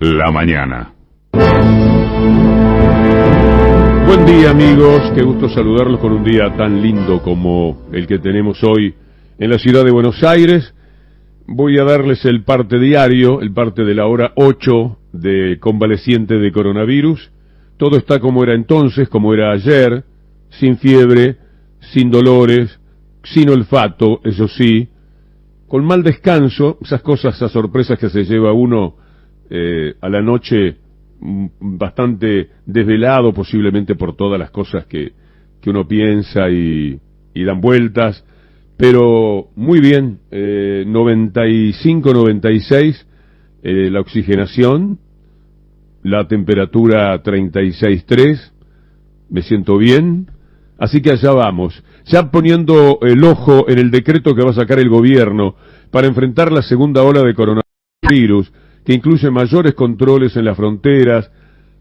la mañana. Buen día, amigos, qué gusto saludarlos con un día tan lindo como el que tenemos hoy en la ciudad de Buenos Aires. Voy a darles el parte diario, el parte de la hora 8 de convaleciente de coronavirus. Todo está como era entonces, como era ayer, sin fiebre, sin dolores, sin olfato, eso sí, con mal descanso, esas cosas, esas sorpresas que se lleva uno a la noche bastante desvelado, posiblemente por todas las cosas que uno piensa y dan vueltas, pero muy bien, 95, 96, la oxigenación, la temperatura 36,3, me siento bien, así que allá vamos, ya poniendo el ojo en el decreto que va a sacar el gobierno para enfrentar la segunda ola de coronavirus, que incluye mayores controles en las fronteras,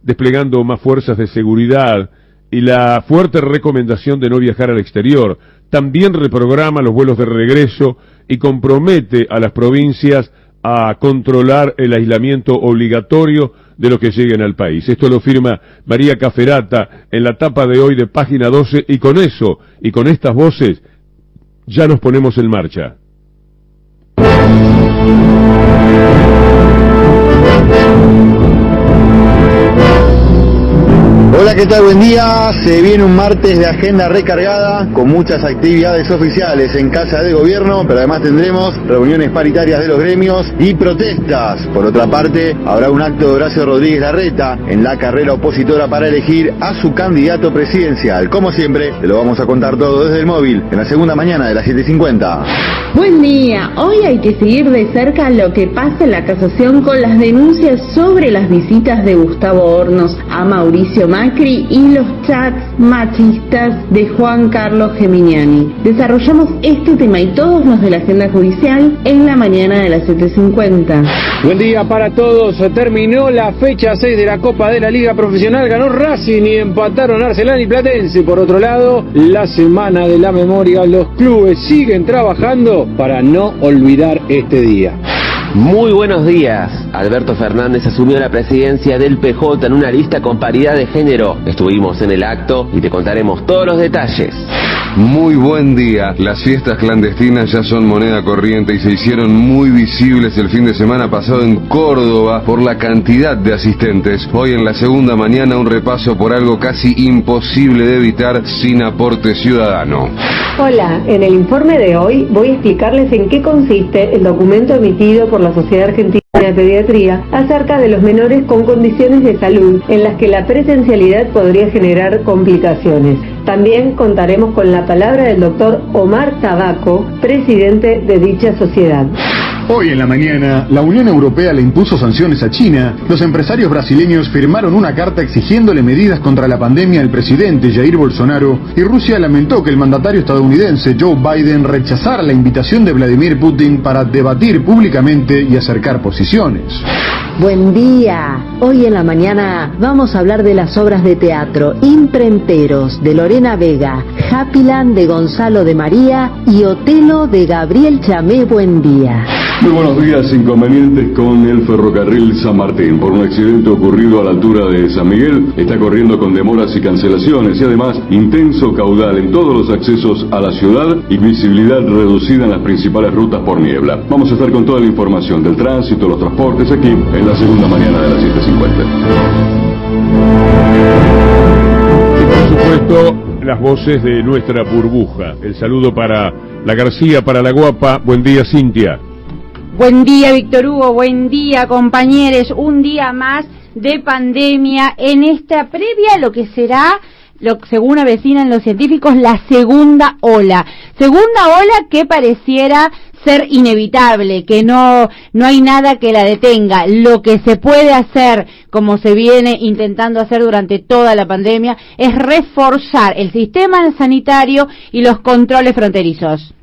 desplegando más fuerzas de seguridad y la fuerte recomendación de no viajar al exterior. También reprograma los vuelos de regreso y compromete a las provincias a controlar el aislamiento obligatorio de los que lleguen al país. Esto lo firma María Caferata en la tapa de hoy de Página 12, y con eso, y con estas voces, ya nos ponemos en marcha. Hola, ¿qué tal? Buen día. Se viene un martes de agenda recargada con muchas actividades oficiales en Casa de Gobierno, pero además tendremos reuniones paritarias de los gremios y protestas. Por otra parte, habrá un acto de Horacio Rodríguez Larreta en la carrera opositora para elegir a su candidato presidencial. Como siempre, te lo vamos a contar todo desde el móvil en la segunda mañana de las 7:50. Buen día. Hoy hay que seguir de cerca lo que pasa en la casación con las denuncias sobre las visitas de Gustavo Hornos a Mauricio Macri y los chats machistas de Juan Carlos Geminiani. Desarrollamos este tema y todos los de la agenda judicial en la mañana de las 7:50. Buen día para todos. Terminó la fecha 6 de la Copa de la Liga Profesional. Ganó Racing y empataron Arsenal y Platense. Por otro lado, la Semana de la Memoria. Los clubes siguen trabajando para no olvidar este día. Muy buenos días. Alberto Fernández asumió la presidencia del PJ en una lista con paridad de género. Estuvimos en el acto y te contaremos todos los detalles. Muy buen día. Las fiestas clandestinas ya son moneda corriente y se hicieron muy visibles el fin de semana pasado en Córdoba por la cantidad de asistentes. Hoy en la segunda mañana un repaso por algo casi imposible de evitar sin aporte ciudadano. Hola, en el informe de hoy voy a explicarles en qué consiste el documento emitido por la Sociedad Argentina de Pediatría acerca de los menores con condiciones de salud en las que la presencialidad podría generar complicaciones. También contaremos con la palabra del doctor Omar Tabaco, presidente de dicha sociedad. Hoy en la mañana, la Unión Europea le impuso sanciones a China. Los empresarios brasileños firmaron una carta exigiéndole medidas contra la pandemia al presidente Jair Bolsonaro, y Rusia lamentó que el mandatario estadounidense Joe Biden rechazara la invitación de Vladimir Putin para debatir públicamente y acercar posiciones. Buen día. Hoy en la mañana vamos a hablar de las obras de teatro Imprenteros de Lorena Vega, Happyland de Gonzalo de María y Otelo de Gabriel Chamé Buendía. Muy buenos días. Inconvenientes con el ferrocarril San Martín. Por un accidente ocurrido a la altura de San Miguel, está corriendo con demoras y cancelaciones, y además intenso caudal en todos los accesos a la ciudad y visibilidad reducida en las principales rutas por niebla. Vamos a estar con toda la información del tránsito, los transportes, aquí en la segunda mañana de las 7:50. Y por supuesto, las voces de nuestra burbuja. El saludo para la García, para la Guapa. Buen día, Cintia. Buen día, Víctor Hugo, buen día, compañeros. Un día más de pandemia en esta previa a lo que será, según avecinan los científicos, la segunda ola. Segunda ola que pareciera ser inevitable, que no hay nada que la detenga. Lo que se puede hacer, como se viene intentando hacer durante toda la pandemia, es reforzar el sistema sanitario y los controles fronterizos.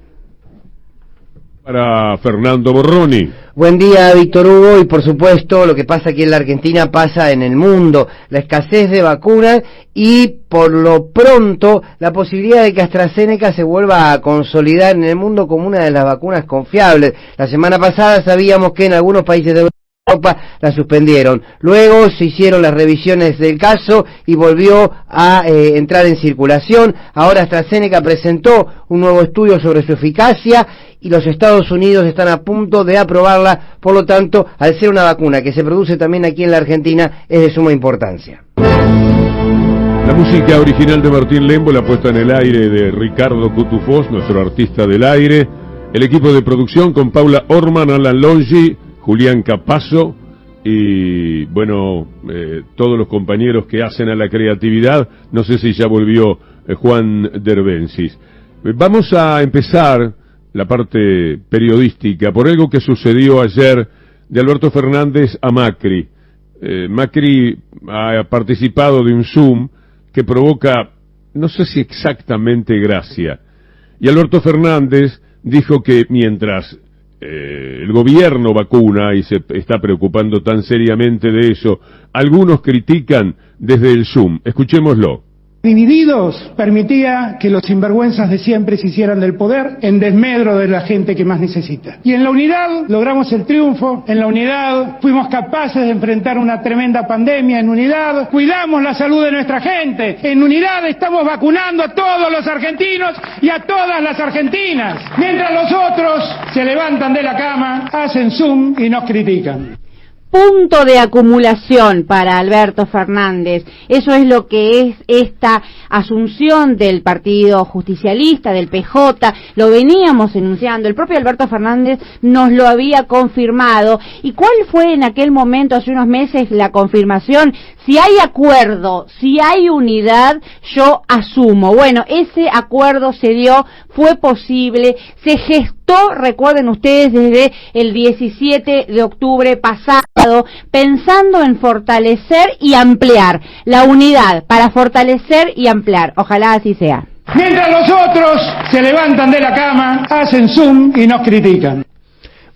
Para Fernando Borroni. Buen día, Víctor Hugo, y por supuesto lo que pasa aquí en la Argentina pasa en el mundo, la escasez de vacunas y por lo pronto la posibilidad de que AstraZeneca se vuelva a consolidar en el mundo como una de las vacunas confiables. La semana pasada sabíamos que en algunos países de Europa la suspendieron. Luego se hicieron las revisiones del caso y volvió a entrar en circulación. Ahora AstraZeneca presentó un nuevo estudio sobre su eficacia y los Estados Unidos están a punto de aprobarla. Por lo tanto, al ser una vacuna que se produce también aquí en la Argentina, es de suma importancia. La música original de Martín Lembo, la puesta en el aire de Ricardo Cutufós, nuestro artista del aire. El equipo de producción con Paula Orman, Alan Longi, Julián Capazo y, bueno, todos los compañeros que hacen a la creatividad. No sé si ya volvió Juan Derbensis. Vamos a empezar la parte periodística por algo que sucedió ayer de Alberto Fernández a Macri. Macri ha participado de un Zoom que provoca, no sé si exactamente gracia. Y Alberto Fernández dijo que mientras el gobierno vacuna y se está preocupando tan seriamente de eso, algunos critican desde el Zoom. Escuchémoslo. Divididos permitía que los sinvergüenzas de siempre se hicieran del poder en desmedro de la gente que más necesita. Y en la unidad logramos el triunfo, en la unidad fuimos capaces de enfrentar una tremenda pandemia, en unidad cuidamos la salud de nuestra gente, en unidad estamos vacunando a todos los argentinos y a todas las argentinas, mientras los otros se levantan de la cama, hacen Zoom y nos critican. Punto de acumulación para Alberto Fernández. Eso es lo que es esta asunción del Partido Justicialista, del PJ. Lo veníamos enunciando, el propio Alberto Fernández nos lo había confirmado. ¿Y cuál fue en aquel momento, hace unos meses, la confirmación? Si hay acuerdo, si hay unidad, yo asumo. Bueno, ese acuerdo se dio, fue posible, se gestó, recuerden ustedes, desde el 17 de octubre pasado, pensando en fortalecer y ampliar la unidad, para fortalecer y ampliar. Ojalá así sea. Mientras los otros se levantan de la cama, hacen Zoom y nos critican.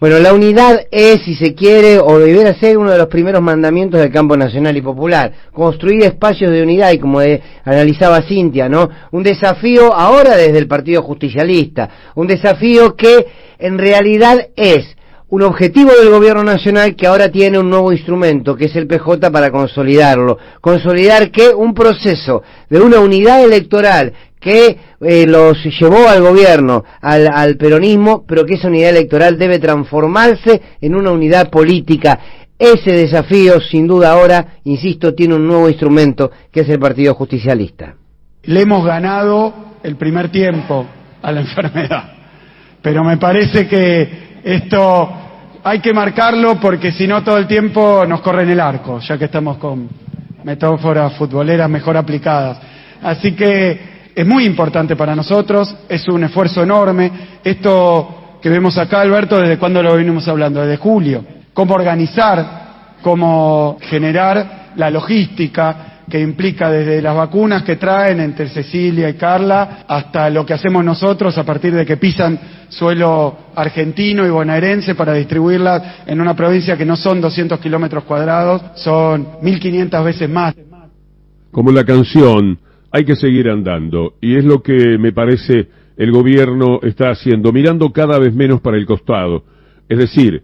Bueno, la unidad es, si se quiere, o debiera ser uno de los primeros mandamientos del campo nacional y popular. Construir espacios de unidad, y como analizaba Cintia, ¿no? Un desafío ahora desde el Partido Justicialista. Un desafío que en realidad es un objetivo del gobierno nacional que ahora tiene un nuevo instrumento, que es el PJ, para consolidarlo. Consolidar que un proceso de una unidad electoral que los llevó al gobierno, al peronismo, pero que esa unidad electoral debe transformarse en una unidad política. Ese desafío, sin duda ahora, insisto, tiene un nuevo instrumento, que es el Partido Justicialista. Le hemos ganado el primer tiempo a la enfermedad, pero me parece que esto hay que marcarlo, porque si no todo el tiempo nos corre en el arco, ya que estamos con metáforas futboleras mejor aplicadas. Así que es muy importante para nosotros, es un esfuerzo enorme. Esto que vemos acá, Alberto, ¿desde cuándo lo venimos hablando? Desde julio. Cómo organizar, cómo generar la logística que implica desde las vacunas que traen entre Cecilia y Carla hasta lo que hacemos nosotros a partir de que pisan suelo argentino y bonaerense para distribuirlas en una provincia que no son 200 kilómetros cuadrados, son 1.500 veces más. Como la canción, hay que seguir andando, y es lo que me parece el gobierno está haciendo, mirando cada vez menos para el costado, es decir,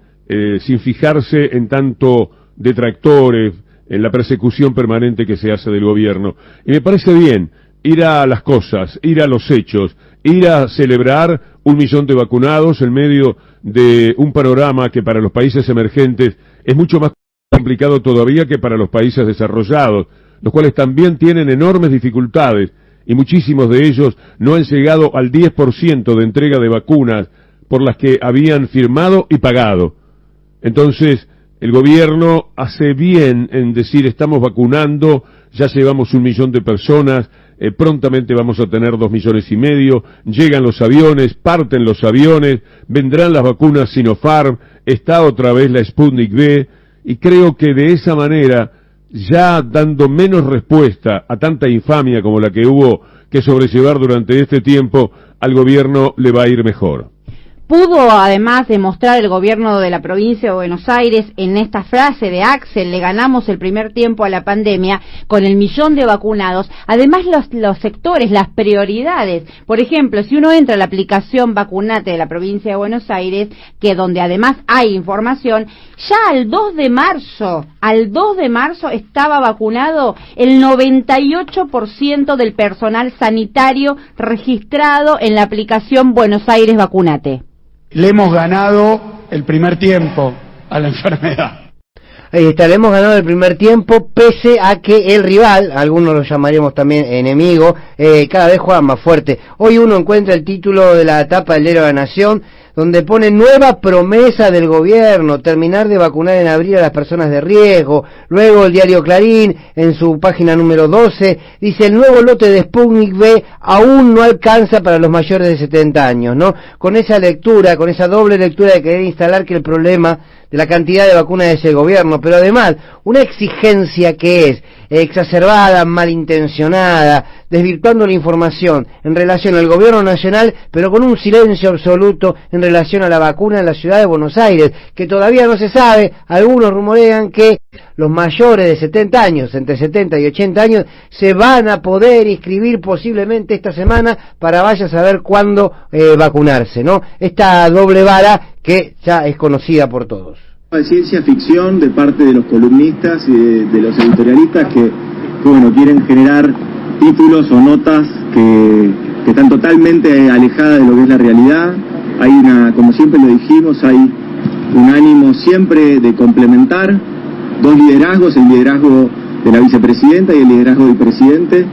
sin fijarse en tanto detractores, en la persecución permanente que se hace del gobierno. Y me parece bien ir a las cosas, ir a los hechos, ir a celebrar 1 millón de vacunados en medio de un panorama que para los países emergentes es mucho más complicado todavía que para los países desarrollados, los cuales también tienen enormes dificultades, y muchísimos de ellos no han llegado al 10% de entrega de vacunas por las que habían firmado y pagado. Entonces, el gobierno hace bien en decir estamos vacunando, ya llevamos 1 millón de personas, prontamente vamos a tener 2,5 millones, llegan los aviones, parten los aviones, vendrán las vacunas Sinopharm, está otra vez la Sputnik V, y creo que de esa manera, ya dando menos respuesta a tanta infamia como la que hubo que sobrellevar durante este tiempo, al gobierno le va a ir mejor. pudo además demostrar el gobierno de la provincia de Buenos Aires en esta frase de Axel, le ganamos el primer tiempo a la pandemia con el 1.000.000 de vacunados. Además los sectores, las prioridades, por ejemplo, si uno entra a la aplicación Vacunate de la provincia de Buenos Aires, que donde además hay información, ya al 2 de marzo estaba vacunado el 98% del personal sanitario registrado en la aplicación Buenos Aires Vacunate. Le hemos ganado el primer tiempo a la enfermedad. Ahí está, le hemos ganado el primer tiempo, pese a que el rival, algunos lo llamaríamos también enemigo, cada vez juega más fuerte. Hoy uno encuentra el título de la tapa del Diario de la Nación, donde pone nueva promesa del gobierno, terminar de vacunar en abril a las personas de riesgo. Luego el diario Clarín, en su página número 12, dice el nuevo lote de Sputnik V aún no alcanza para los mayores de 70 años, ¿no? Con esa lectura, con esa doble lectura de querer instalar que el problema de la cantidad de vacunas es el gobierno, pero además una exigencia que es exacerbada, malintencionada, desvirtuando la información en relación al gobierno nacional, pero con un silencio absoluto en relación a la vacuna en la ciudad de Buenos Aires, que todavía no se sabe. Algunos rumorean que los mayores de 70 años, entre 70 y 80 años, se van a poder inscribir posiblemente esta semana para vaya a saber cuándo vacunarse, ¿no? Esta doble vara que ya es conocida por todos. De ciencia ficción de parte de los columnistas y de los editorialistas que bueno, quieren generar títulos o notas que están totalmente alejadas de lo que es la realidad. Hay una, como siempre lo dijimos, hay un ánimo siempre de complementar dos liderazgos, el liderazgo de la vicepresidenta y el liderazgo del presidente.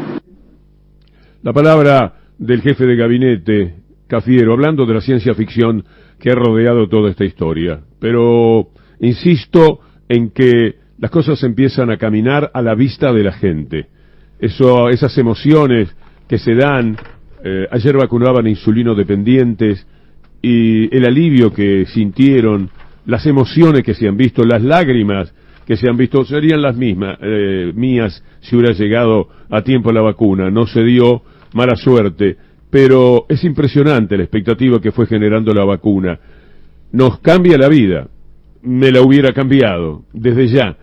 La palabra del jefe de gabinete, Cafiero, hablando de la ciencia ficción que ha rodeado toda esta historia. Pero insisto en que las cosas empiezan a caminar a la vista de la gente. Esas emociones que se dan, ayer vacunaban insulino dependientes, y el alivio que sintieron, las emociones que se han visto, las lágrimas que se han visto, serían las mismas mías si hubiera llegado a tiempo la vacuna. No se dio, mala suerte, pero es impresionante la expectativa que fue generando la vacuna. Nos cambia la vida, me la hubiera cambiado desde ya,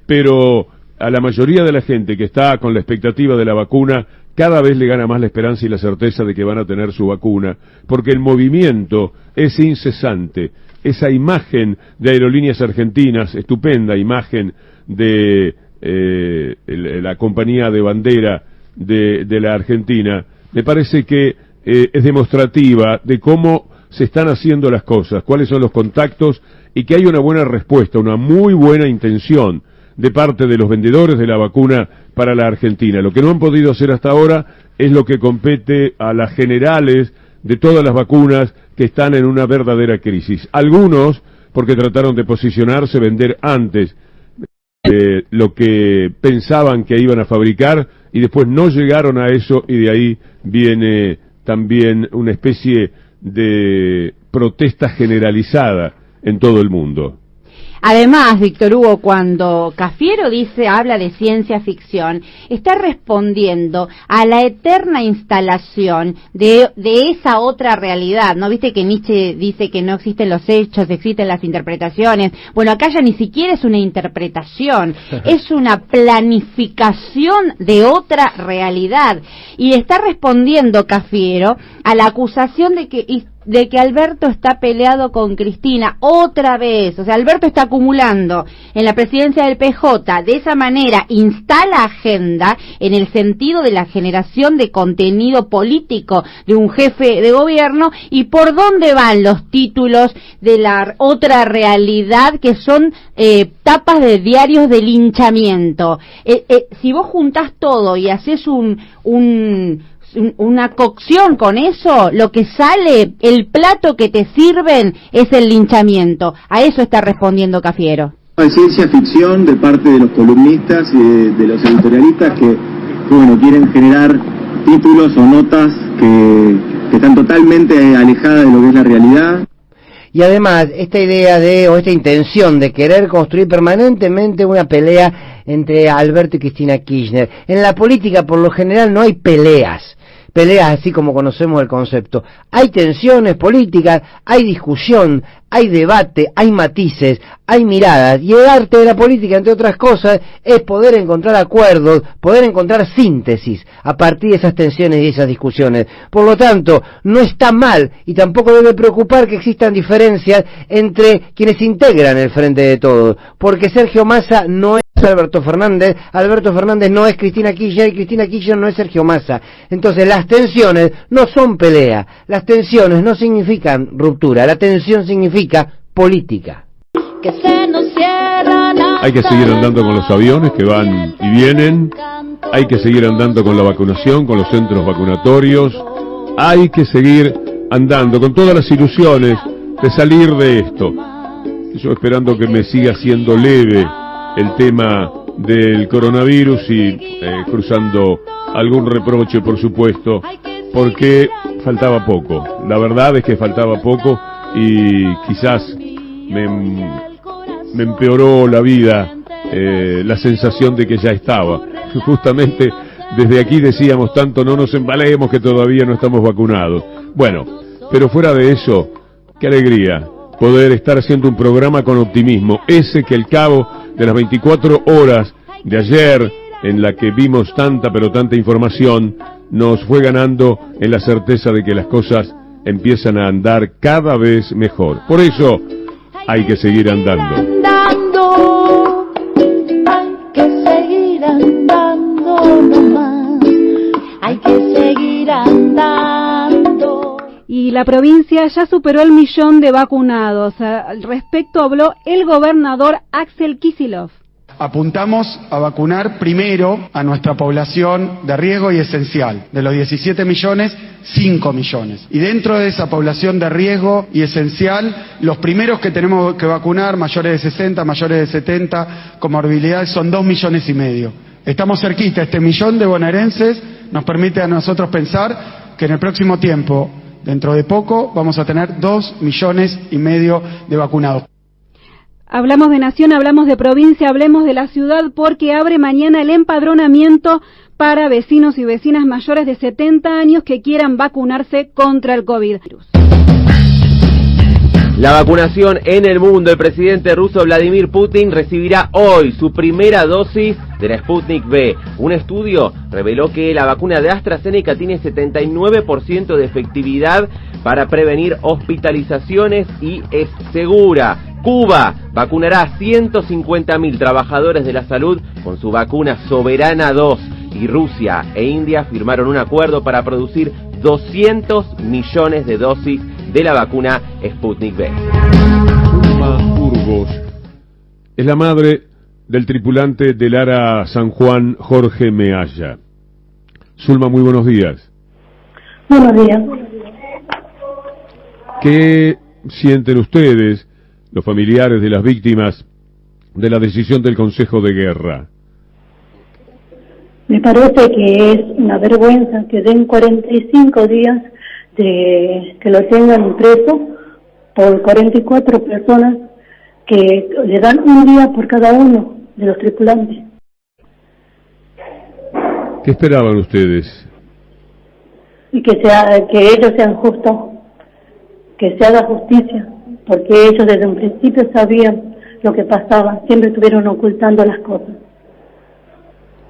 pero a la mayoría de la gente que está con la expectativa de la vacuna, cada vez le gana más la esperanza y la certeza de que van a tener su vacuna, porque el movimiento es incesante. Esa imagen de Aerolíneas Argentinas, estupenda imagen de la compañía de bandera de la Argentina, me parece que es demostrativa de cómo se están haciendo las cosas, cuáles son los contactos, y que hay una buena respuesta, una muy buena intención de parte de los vendedores de la vacuna para la Argentina. Lo que no han podido hacer hasta ahora es lo que compete a las generales de todas las vacunas que están en una verdadera crisis. Algunos, porque trataron de posicionarse, vender antes lo que pensaban que iban a fabricar, y después no llegaron a eso, y de ahí viene también una especie de protesta generalizada en todo el mundo. Además, Víctor Hugo, cuando Cafiero habla de ciencia ficción, está respondiendo a la eterna instalación de esa otra realidad, ¿no? Viste que Nietzsche dice que no existen los hechos, existen las interpretaciones. Bueno, acá ya ni siquiera es una interpretación, es una planificación de otra realidad. Y está respondiendo Cafiero a la acusación de que Alberto está peleado con Cristina otra vez. O sea, Alberto está acumulando en la presidencia del PJ, de esa manera instala agenda en el sentido de la generación de contenido político de un jefe de gobierno. ¿Y por dónde van los títulos de la otra realidad, que son tapas de diarios de linchamiento? Si vos juntás todo y haces una cocción con eso, lo que sale, el plato que te sirven es el linchamiento. A eso está respondiendo Cafiero. De ciencia ficción de parte de los columnistas y de los editorialistas que bueno, quieren generar títulos o notas que están totalmente alejadas de lo que es la realidad. Y además, esta idea o esta intención de querer construir permanentemente una pelea entre Alberto y Cristina Kirchner. En la política, por lo general, no hay peleas, peleas así como conocemos el concepto. Hay tensiones políticas, hay discusión, hay debate, hay matices, hay miradas, y el arte de la política, entre otras cosas, es poder encontrar acuerdos, poder encontrar síntesis a partir de esas tensiones y esas discusiones. Por lo tanto, no está mal y tampoco debe preocupar que existan diferencias entre quienes integran el Frente de Todos, porque Sergio Massa no es Alberto Fernández no es Cristina Kirchner y Cristina Kirchner no es Sergio Massa. Entonces las tensiones no son pelea, las tensiones no significan ruptura, la tensión significa política. Hay que seguir andando con los aviones que van y vienen, hay que seguir andando con la vacunación, con los centros vacunatorios, hay que seguir andando con todas las ilusiones de salir de esto. Yo esperando que me siga siendo leve el tema del coronavirus y cruzando algún reproche, por supuesto, porque faltaba poco. La verdad es que faltaba poco y quizás me empeoró la vida la sensación de que ya estaba. Justamente desde aquí decíamos tanto no nos embalemos que todavía no estamos vacunados. Bueno, pero fuera de eso, qué alegría poder estar haciendo un programa con optimismo, ese que al cabo de las 24 horas de ayer, en la que vimos tanta pero tanta información, nos fue ganando en la certeza de que las cosas empiezan a andar cada vez mejor. Por eso hay que seguir andando. Hay que seguir andando nomás, hay que seguir andando. Y la provincia ya superó el 1.000.000 de vacunados. Al respecto habló el gobernador Axel Kicillof. Apuntamos a vacunar primero a nuestra población de riesgo y esencial. De los 17 millones, 5 millones. Y dentro de esa población de riesgo y esencial, los primeros que tenemos que vacunar, mayores de 60, mayores de 70, comorbilidades, son 2,5 millones. Estamos cerquita, este 1.000.000 de bonaerenses nos permite a nosotros pensar que en el próximo tiempo, dentro de poco, vamos a tener 2,5 millones de vacunados. Hablamos de nación, hablamos de provincia, hablemos de la ciudad, porque abre mañana el empadronamiento para vecinos y vecinas mayores de 70 años que quieran vacunarse contra el COVID. La vacunación en el mundo. El presidente ruso Vladimir Putin recibirá hoy su primera dosis de la Sputnik V. Un estudio reveló que la vacuna de AstraZeneca tiene 79% de efectividad para prevenir hospitalizaciones y es segura. Cuba vacunará a 150.000 trabajadores de la salud con su vacuna Soberana 2 y Rusia e India firmaron un acuerdo para producir 200 millones de dosis de la vacuna Sputnik V. Zulma Burgos es la madre del tripulante del ARA San Juan, Jorge Mealla. Zulma, muy buenos días. Buenos días. ¿Qué sienten ustedes, los familiares de las víctimas, de la decisión del Consejo de Guerra? Me parece que es una vergüenza que den 45 días de que lo tengan preso por 44 personas, que le dan un día por cada uno de los tripulantes. ¿Qué esperaban ustedes? Y que ellos sean justos, que se haga justicia, porque ellos desde un principio sabían lo que pasaba, siempre estuvieron ocultando las cosas.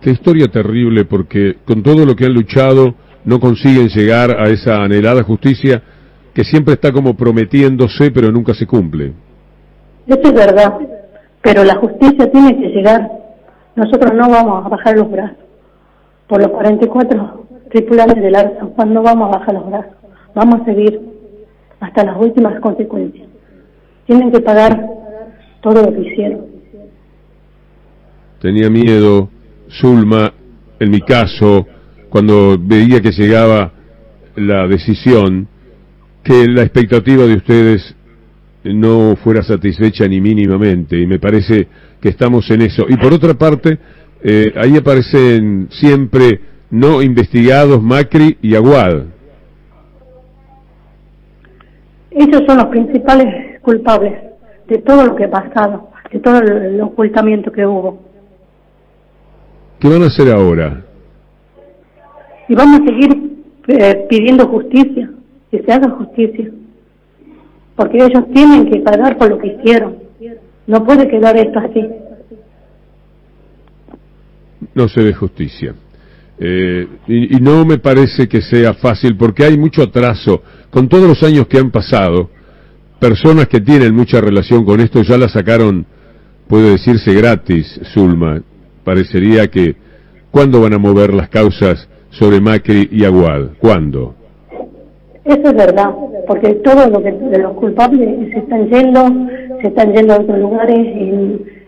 Qué historia terrible, porque con todo lo que han luchado no consiguen llegar a esa anhelada justicia que siempre está como prometiéndose pero nunca se cumple. Eso es verdad, pero la justicia tiene que llegar. Nosotros no vamos a bajar los brazos. Por los 44 tripulantes del ARA San Juan no vamos a bajar los brazos. Vamos a seguir hasta las últimas consecuencias. Tienen que pagar todo lo que hicieron. Tenía miedo, Zulma, en mi caso, cuando veía que llegaba la decisión, que la expectativa de ustedes no fuera satisfecha ni mínimamente, y me parece que estamos en eso. Y por otra parte, ahí aparecen siempre no investigados Macri y Aguad. Ellos son los principales culpables de todo lo que ha pasado, de todo el ocultamiento que hubo. ¿Qué van a hacer ahora? Y vamos a seguir pidiendo justicia, que se haga justicia, porque ellos tienen que pagar por lo que hicieron. No puede quedar esto así. No se ve justicia. Y no me parece que sea fácil, porque hay mucho atraso. Con todos los años que han pasado, personas que tienen mucha relación con esto ya la sacaron, puede decirse, gratis, Zulma. Parecería que, ¿cuándo van a mover las causas sobre Macri y Aguad? ¿Cuándo? Eso es verdad, porque todos los culpables se están yendo a otros lugares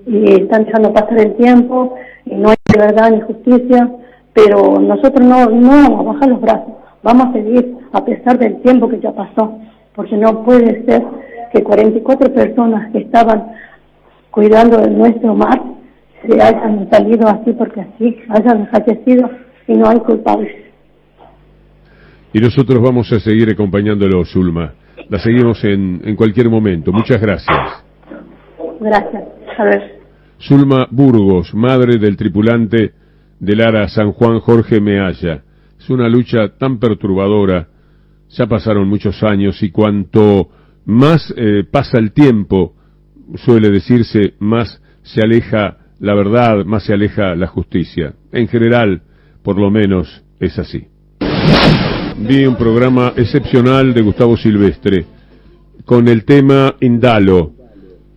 y están dejando pasar el tiempo, y no hay verdad ni justicia, pero nosotros no vamos a bajar los brazos, vamos a seguir a pesar del tiempo que ya pasó, porque no puede ser que 44 personas que estaban cuidando de nuestro mar se hayan salido así porque así, hayan fallecido y no hay culpables. Y nosotros vamos a seguir acompañándolo, Zulma. La seguimos en cualquier momento. Muchas gracias. Gracias. A ver. Zulma Burgos, madre del tripulante del ARA San Juan Jorge Mealla. Es una lucha tan perturbadora. Ya pasaron muchos años y cuanto más pasa el tiempo, suele decirse, más se aleja la verdad, más se aleja la justicia. En general, por lo menos, es así. Vi un programa excepcional de Gustavo Silvestre con el tema Indalo,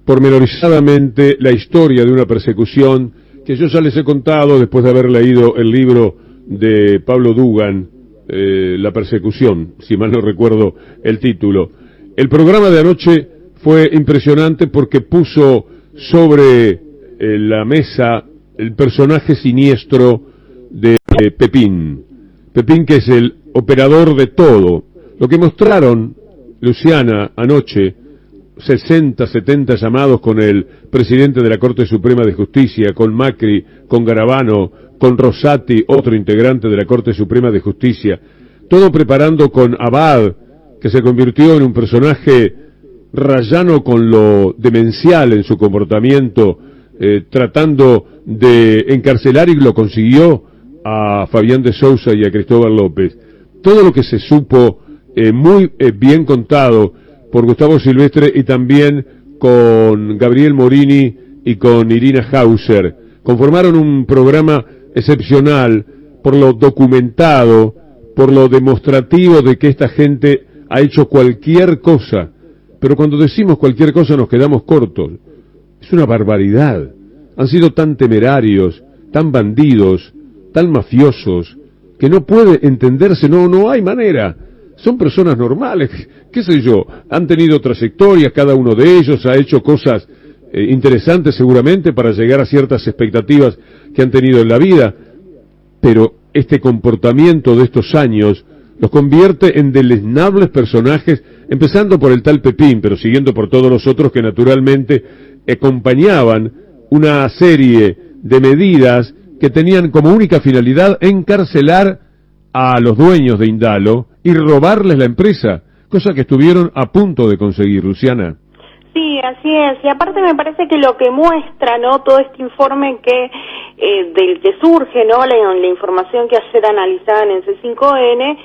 pormenorizadamente la historia de una persecución que yo ya les he contado después de haber leído el libro de Pablo Dugan, La persecución, si mal no recuerdo el título. El programa de anoche fue impresionante porque puso sobre la mesa el personaje siniestro de Pepín. Pepín, que es el operador de todo. Lo que mostraron, Luciana, anoche, 60, 70 llamados con el presidente de la Corte Suprema de Justicia, con Macri, con Garabano, con Rosati, otro integrante de la Corte Suprema de Justicia, todo preparando con Abad, que se convirtió en un personaje rayano con lo demencial en su comportamiento, tratando de encarcelar, y lo consiguió, a Fabián de Sousa y a Cristóbal López. Todo lo que se supo muy bien contado por Gustavo Silvestre y también con Gabriel Morini y con Irina Hauser. Conformaron un programa excepcional por lo documentado, por lo demostrativo de que esta gente ha hecho cualquier cosa. Pero cuando decimos cualquier cosa nos quedamos cortos. Es una barbaridad. Han sido tan temerarios, tan bandidos, tan mafiosos, que no puede entenderse, no hay manera. Son personas normales, qué sé yo, han tenido trayectorias, cada uno de ellos ha hecho cosas interesantes seguramente para llegar a ciertas expectativas que han tenido en la vida, pero este comportamiento de estos años los convierte en deleznables personajes, empezando por el tal Pepín, pero siguiendo por todos los otros que naturalmente acompañaban una serie de medidas que tenían como única finalidad encarcelar a los dueños de Indalo y robarles la empresa, cosa que estuvieron a punto de conseguir, Luciana. Sí, así es, y aparte me parece que lo que muestra, ¿no?, todo este informe que del que surge, ¿no?, la información que ayer analizaban en C5N,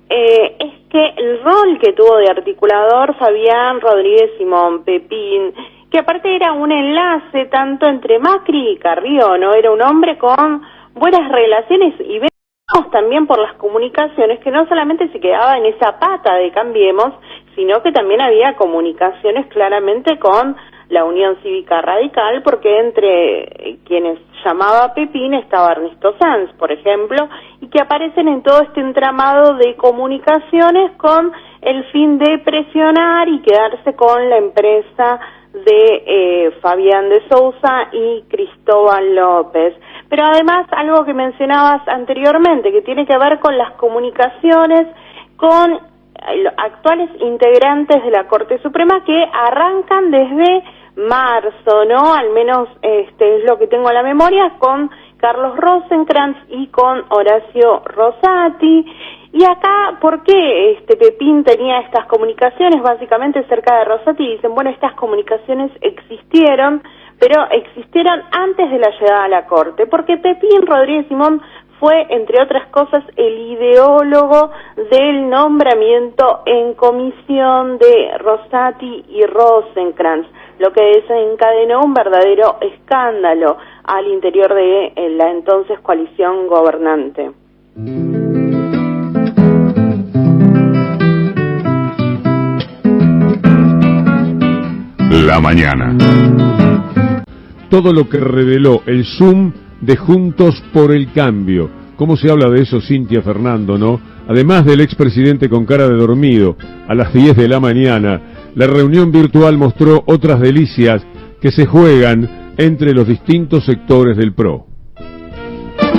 es que el rol que tuvo de articulador Fabián Rodríguez Simón, Pepín, que aparte era un enlace tanto entre Macri y Carrió, ¿no?, era un hombre con buenas relaciones, y vemos también por las comunicaciones que no solamente se quedaba en esa pata de Cambiemos, sino que también había comunicaciones claramente con la Unión Cívica Radical, porque entre quienes llamaba Pepín estaba Ernesto Sanz, por ejemplo, y que aparecen en todo este entramado de comunicaciones con el fin de presionar y quedarse con la empresa de Fabián de Sousa y Cristóbal López. Pero además, algo que mencionabas anteriormente, que tiene que ver con las comunicaciones con actuales integrantes de la Corte Suprema que arrancan desde marzo, ¿no? Al menos es lo que tengo en la memoria, con Carlos Rosenkrantz y con Horacio Rosati. Y acá, ¿por qué Pepín tenía estas comunicaciones? Básicamente cerca de Rosati dicen, bueno, estas comunicaciones existieron, pero existieron antes de la llegada a la Corte, porque Pepín Rodríguez Simón fue, entre otras cosas, el ideólogo del nombramiento en comisión de Rosati y Rosenkrantz, lo que desencadenó un verdadero escándalo al interior de la entonces coalición gobernante. La mañana. Todo lo que reveló el Zoom de Juntos por el Cambio. ¿Cómo se habla de eso, Cintia, Fernando, no? Además del expresidente con cara de dormido, a las 10 de la mañana, la reunión virtual mostró otras delicias que se juegan entre los distintos sectores del PRO.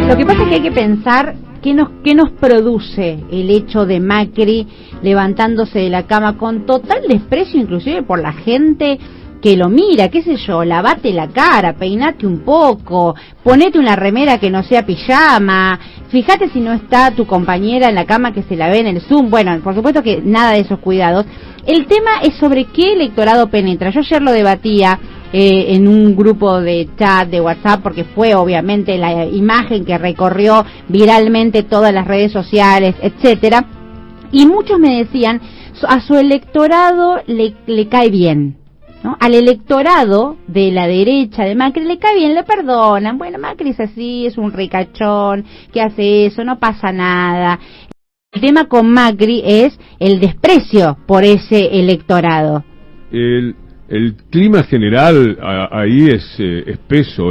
Lo que pasa es que hay que pensar qué nos produce el hecho de Macri levantándose de la cama con total desprecio, inclusive por la gente que lo mira, qué sé yo, lavate la cara, peinate un poco, ponete una remera que no sea pijama, fíjate si no está tu compañera en la cama que se la ve en el Zoom. Bueno, por supuesto que nada de esos cuidados. El tema es sobre qué electorado penetra. Yo ayer lo debatía en un grupo de chat de WhatsApp, porque fue obviamente la imagen que recorrió viralmente todas las redes sociales, etcétera, y muchos me decían, a su electorado le cae bien, ¿no? Al electorado de la derecha de Macri le cae bien, le perdonan. Bueno, Macri es así, es un ricachón, que hace eso, no pasa nada. El tema con Macri es el desprecio por ese electorado. El clima general ahí es espeso.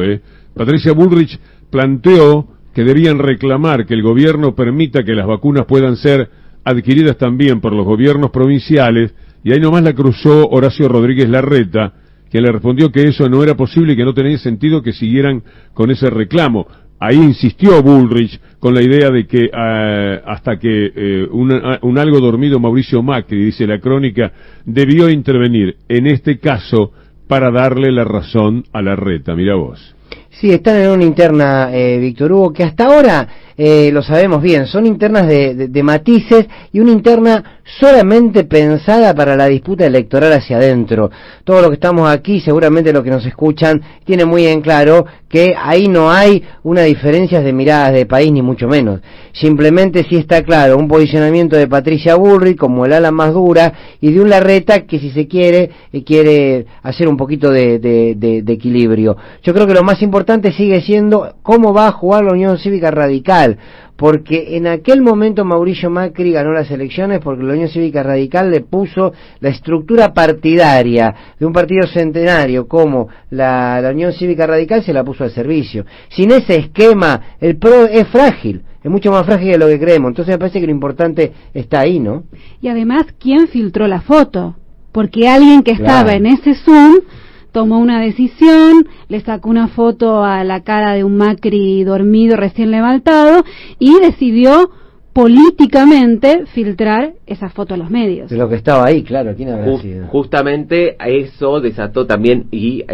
Patricia Bullrich planteó que debían reclamar que el gobierno permita que las vacunas puedan ser adquiridas también por los gobiernos provinciales, y ahí nomás la cruzó Horacio Rodríguez Larreta, quien le respondió que eso no era posible y que no tenía sentido que siguieran con ese reclamo. Ahí insistió Bullrich con la idea de que hasta que un algo dormido Mauricio Macri, dice la crónica, debió intervenir en este caso para darle la razón a Larreta. Mirá vos. Sí, están en una interna, Víctor Hugo, que hasta ahora lo sabemos bien, son internas de matices y una interna solamente pensada para la disputa electoral hacia adentro. Todo lo que estamos aquí, seguramente los que nos escuchan, tiene muy en claro que ahí no hay una diferencia de miradas de país, ni mucho menos. Simplemente sí está claro un posicionamiento de Patricia Bullrich como el ala más dura y de un Larreta que, si se quiere hacer un poquito de equilibrio. Yo creo que lo más importante sigue siendo cómo va a jugar la Unión Cívica Radical, porque en aquel momento Mauricio Macri ganó las elecciones porque la Unión Cívica Radical le puso la estructura partidaria de un partido centenario como la Unión Cívica Radical, se la puso al servicio. Sin ese esquema, el PRO es frágil, es mucho más frágil de lo que creemos. Entonces me parece que lo importante está ahí, ¿no? Y además, ¿quién filtró la foto? Porque alguien que estaba en ese Zoom tomó una decisión, le sacó una foto a la cara de un Macri dormido recién levantado y decidió políticamente filtrar esa foto a los medios. De lo que estaba ahí, claro, ¿quién habrá sido? Justamente eso desató también y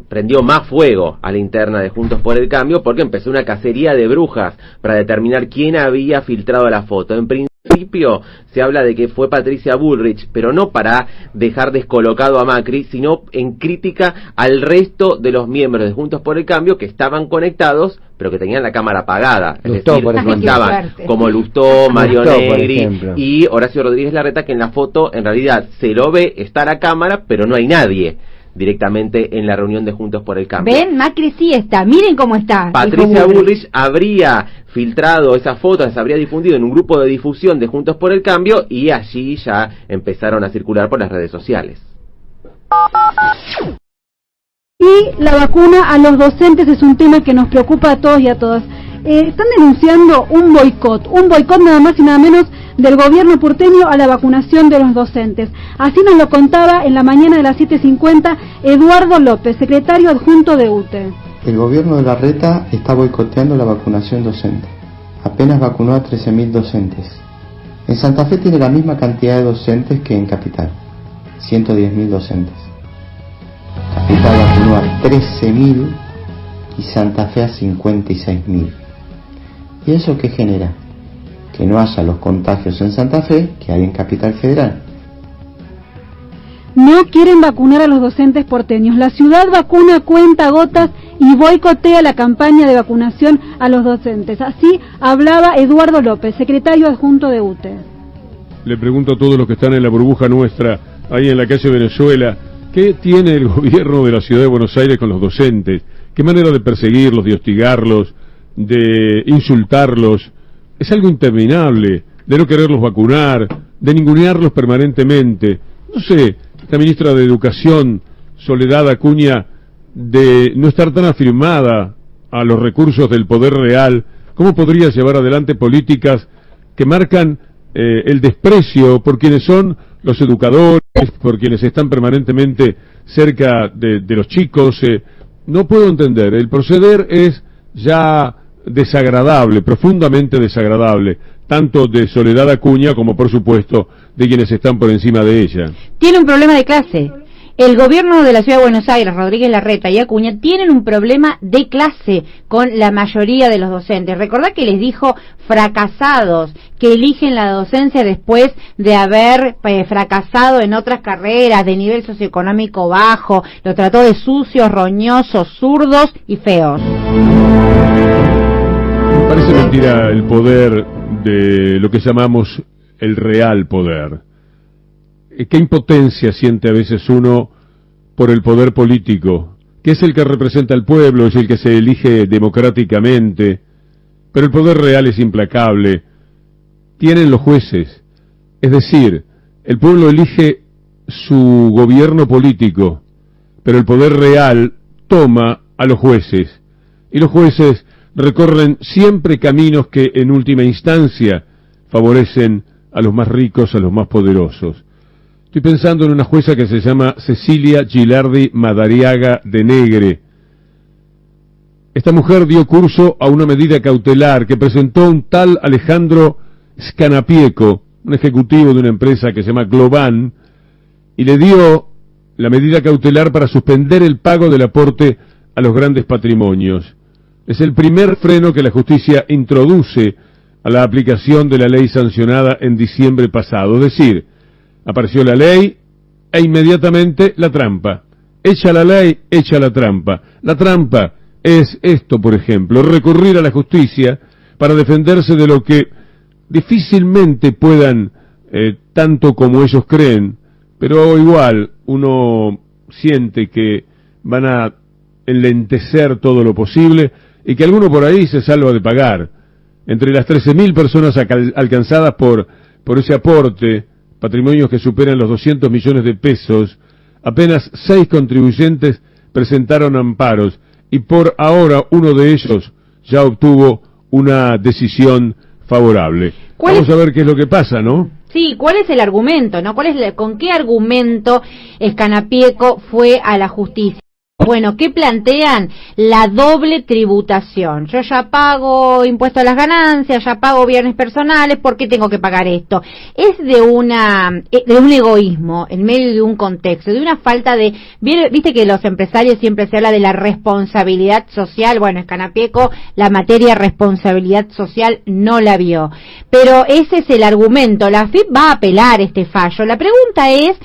prendió más fuego a la interna de Juntos por el Cambio, porque empezó una cacería de brujas para determinar quién había filtrado la foto. En principio se habla de que fue Patricia Bullrich, pero no para dejar descolocado a Macri, sino en crítica al resto de los miembros de Juntos por el Cambio que estaban conectados, pero que tenían la cámara apagada. Es Lustó, decir, por ejemplo. no estaban como Lustó, Mario Negri y Horacio Rodríguez Larreta, que en la foto en realidad se lo ve, está la cámara, pero no hay nadie directamente en la reunión de Juntos por el Cambio. Ven, Macri sí está, miren cómo está. Patricia Bullrich habría filtrado esas fotos, las habría difundido en un grupo de difusión de Juntos por el Cambio y allí ya empezaron a circular por las redes sociales. Y la vacuna a los docentes es un tema que nos preocupa a todos y a todas. Están denunciando un boicot nada más y nada menos del gobierno porteño a la vacunación de los docentes. Así nos lo contaba en la mañana de las 7:50 Eduardo López, secretario adjunto de UTE. El gobierno de Larreta está boicoteando la vacunación docente. Apenas vacunó a 13.000 docentes. En Santa Fe tiene la misma cantidad de docentes que en Capital, 110.000 docentes. Capital vacunó a 13.000 y Santa Fe a 56.000. ¿Y eso qué genera? Que no haya los contagios en Santa Fe que hay en Capital Federal. no quieren vacunar a los docentes porteños. La ciudad vacuna cuentagotas y boicotea la campaña de vacunación a los docentes. Así hablaba Eduardo López, secretario adjunto de UTE. Le pregunto a todos los que están en la burbuja nuestra, ahí en la calle Venezuela, ¿qué tiene el gobierno de la ciudad de Buenos Aires con los docentes? ¿Qué manera de perseguirlos, de hostigarlos, de insultarlos? Es algo interminable, de no quererlos vacunar, de ningunearlos permanentemente. No sé, la ministra de Educación, Soledad Acuña, de no estar tan afirmada a los recursos del poder real, ¿cómo podría llevar adelante políticas que marcan el desprecio por quienes son los educadores, por quienes están permanentemente cerca de los chicos? No puedo entender, el proceder es ya desagradable, profundamente desagradable, tanto de Soledad Acuña como, por supuesto, de quienes están por encima de ella. Tiene un problema de clase. El gobierno de la Ciudad de Buenos Aires, Rodríguez Larreta y Acuña, tienen un problema de clase con la mayoría de los docentes. Recordá que les dijo fracasados, que eligen la docencia después de haber fracasado en otras carreras de nivel socioeconómico bajo. Lo trató de sucios, roñosos, zurdos y feos. Parece mentira el poder de lo que llamamos el real poder. ¿Qué impotencia siente a veces uno por el poder político, que es el que representa al pueblo, es el que se elige democráticamente? Pero el poder real es implacable. Tienen los jueces. Es decir, el pueblo elige su gobierno político, pero el poder real toma a los jueces. Y los jueces recorren siempre caminos que en última instancia favorecen a los más ricos, a los más poderosos. Estoy pensando en una jueza que se llama Cecilia Gilardi Madariaga de Negre. Esta mujer dio curso a una medida cautelar que presentó un tal Alejandro Scanapieco, un ejecutivo de una empresa que se llama Globan, y le dio la medida cautelar para suspender el pago del aporte a los grandes patrimonios. Es el primer freno que la justicia introduce a la aplicación de la ley sancionada en diciembre pasado. Es decir, apareció la ley e inmediatamente la trampa. Hecha la ley, hecha la trampa. La trampa es esto, por ejemplo, recurrir a la justicia para defenderse de lo que difícilmente puedan, tanto como ellos creen, pero igual uno siente que van a enlentecer todo lo posible y que alguno por ahí se salva de pagar. Entre las 13.000 personas alcanzadas por ese aporte, patrimonios que superan los 200 millones de pesos, apenas 6 contribuyentes presentaron amparos y por ahora uno de ellos ya obtuvo una decisión favorable. Vamos a ver qué es lo que pasa, ¿no? Sí, ¿cuál es el argumento, no? ¿Con qué argumento Scanapieco fue a la justicia? Bueno, ¿qué plantean? La doble tributación. Yo ya pago impuesto a las ganancias, ya pago bienes personales, ¿por qué tengo que pagar esto? Es de un egoísmo en medio de un contexto, de una falta de... Viste que los empresarios siempre se habla de la responsabilidad social. Bueno, Scanapieco la materia responsabilidad social no la vio. Pero ese es el argumento. La AFIP va a apelar este fallo. La pregunta es,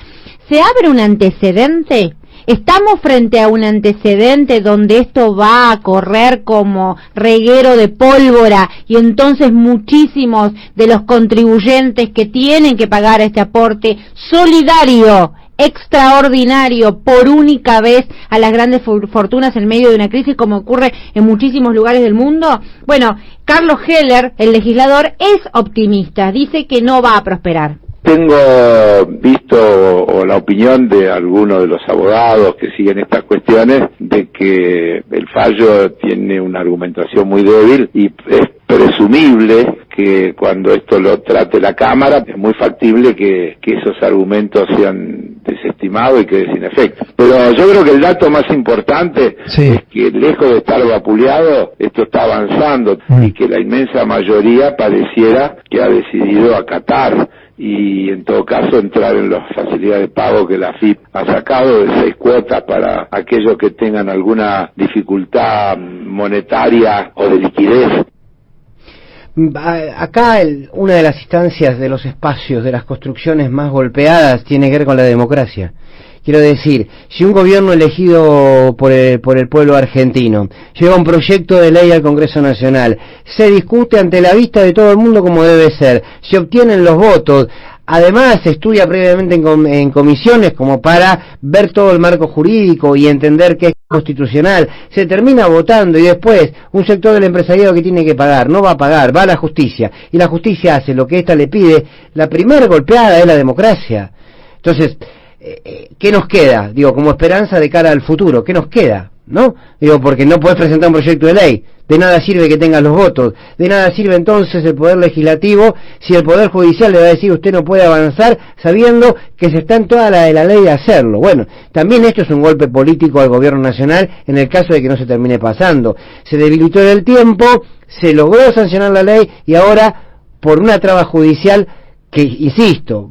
¿se abre un antecedente? ¿Estamos frente a un antecedente donde esto va a correr como reguero de pólvora y entonces muchísimos de los contribuyentes que tienen que pagar este aporte solidario, extraordinario, por única vez a las grandes fortunas en medio de una crisis como ocurre en muchísimos lugares del mundo? Bueno, Carlos Heller, el legislador, es optimista, dice que no va a prosperar. Tengo visto la opinión de algunos de los abogados que siguen estas cuestiones de que el fallo tiene una argumentación muy débil y es presumible que cuando esto lo trate la Cámara es muy factible que esos argumentos sean desestimados y queden sin efecto. Pero yo creo que el dato más importante es que lejos de estar vapuleado, esto está avanzando y que la inmensa mayoría pareciera que ha decidido acatar y en todo caso entrar en las facilidades de pago que la AFIP ha sacado de 6 cuotas para aquellos que tengan alguna dificultad monetaria o de liquidez. Acá una de las instancias de los espacios de las construcciones más golpeadas tiene que ver con la democracia. Quiero decir, si un gobierno elegido por el pueblo argentino lleva un proyecto de ley al Congreso Nacional, se discute ante la vista de todo el mundo como debe ser, se obtienen los votos, además se estudia previamente en comisiones como para ver todo el marco jurídico y entender que es constitucional, se termina votando y después un sector del empresariado que tiene que pagar, no va a pagar, va a la justicia y la justicia hace lo que ésta le pide, la primera golpeada es la democracia. Entonces, ¿qué nos queda? Digo, como esperanza de cara al futuro, ¿qué nos queda? ¿No? Digo, porque no podés presentar un proyecto de ley, de nada sirve que tengas los votos, de nada sirve entonces el Poder Legislativo si el Poder Judicial le va a decir usted no puede avanzar sabiendo que se está en toda la de la ley de hacerlo. Bueno, también esto es un golpe político al Gobierno Nacional en el caso de que no se termine pasando. Se debilitó en el tiempo, se logró sancionar la ley y ahora, por una traba judicial, que, insisto,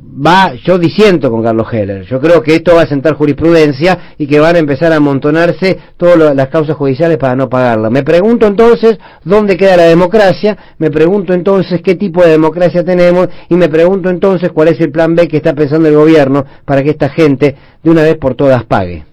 yo disiento con Carlos Heller, yo creo que esto va a sentar jurisprudencia y que van a empezar a amontonarse todas las causas judiciales para no pagarla. Me pregunto entonces dónde queda la democracia, me pregunto entonces qué tipo de democracia tenemos y me pregunto entonces cuál es el plan B que está pensando el gobierno para que esta gente de una vez por todas pague.